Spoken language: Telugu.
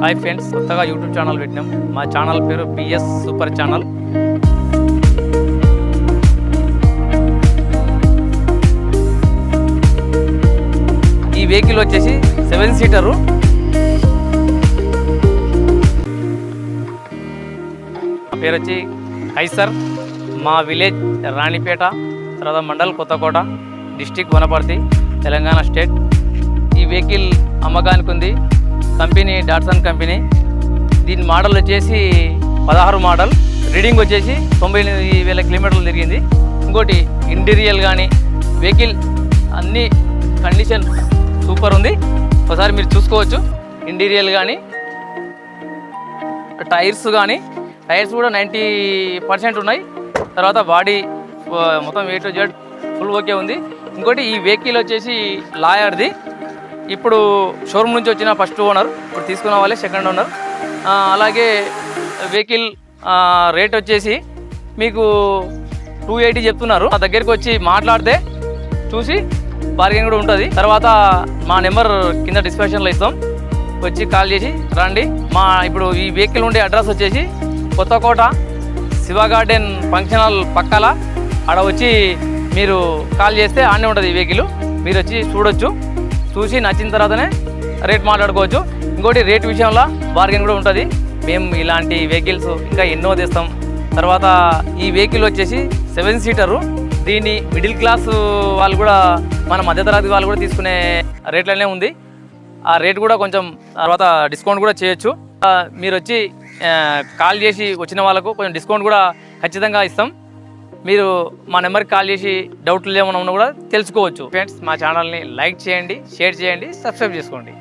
హాయ్ ఫ్రెండ్స్, కొత్తగా యూట్యూబ్ ఛానల్ పెట్టినాం. మా ఛానల్ పేరు బిఎస్ సూపర్ ఛానల్. ఈ వెహికల్ వచ్చేసి 7 సీటరు. మా పేరు వచ్చి కైసర్. మా విలేజ్ రాణిపేట, తర్వాత మండల్ కొత్తకోట, డిస్టిక్ వనపర్తి, తెలంగాణ స్టేట్. ఈ వెహికల్ అమ్మకానికి ఉంది. Company Datsun company. దీని మోడల్ వచ్చేసి 16 మోడల్. రీడింగ్ వచ్చేసి 98,000 కిలోమీటర్లు తిరిగింది. ఇంకోటి ఇంటీరియల్ కానీ వెహికల్ అన్ని కండిషన్ సూపర్ ఉంది. ఒకసారి మీరు చూసుకోవచ్చు. ఇంటీరియల్ కానీ టైర్స్ కూడా 90% ఉన్నాయి. తర్వాత బాడీ మొత్తం A to Z full okay ఉంది. ఇంకోటి ఈ వెహికల్ వచ్చేసి లాయర్ది. ఇప్పుడు షోరూమ్ నుంచి వచ్చిన ఫస్ట్ ఓనర్, ఇప్పుడు తీసుకున్న వాళ్ళే సెకండ్ ఓనర్. అలాగే వెహికల్ రేట్ వచ్చేసి మీకు 280 చెప్తున్నారు. మా దగ్గరికి వచ్చి మాట్లాడితే చూసి బార్గెన్ కూడా ఉంటుంది. తర్వాత మా నెంబర్ కింద డిస్క్రిప్షన్లో ఇస్తాం, వచ్చి కాల్ చేసి రండి. ఇప్పుడు ఈ వెహికల్ ఉండే అడ్రస్ వచ్చేసి Kothakota Shiva garden function hall పక్కల. ఆడ వచ్చి మీరు కాల్ చేస్తే ఆడనే ఉంటుంది ఈ వెహికల్. మీరు వచ్చి చూడొచ్చు. చూసి నచ్చిన తర్వాతనే రేట్ మాట్లాడుకోవచ్చు. ఇంకోటి రేట్ విషయంలో బార్గెన్ కూడా ఉంటుంది. మేము ఇలాంటి వెహికల్స్ ఇంకా ఎన్నో తెస్తాం. తర్వాత ఈ వెహికల్ వచ్చేసి 7 సీటరు. దీన్ని మిడిల్ క్లాస్ వాళ్ళు కూడా, మన మధ్యతరగతి వాళ్ళు కూడా తీసుకునే రేట్లనే ఉంది. ఆ రేట్ కూడా కొంచెం తర్వాత డిస్కౌంట్ కూడా చేయొచ్చు. మీరు వచ్చి కాల్ చేసి వచ్చిన వాళ్ళకు కొంచెం డిస్కౌంట్ కూడా ఖచ్చితంగా ఇస్తాం. మీరు మా నెంబర్కి కాల్ చేసి డౌట్లు ఏమైనా ఉన్నా కూడా తెలుసుకోవచ్చు. ఫ్రెండ్స్, మా ఛానల్ని లైక్ చేయండి, షేర్ చేయండి, సబ్స్క్రైబ్ చేసుకోండి.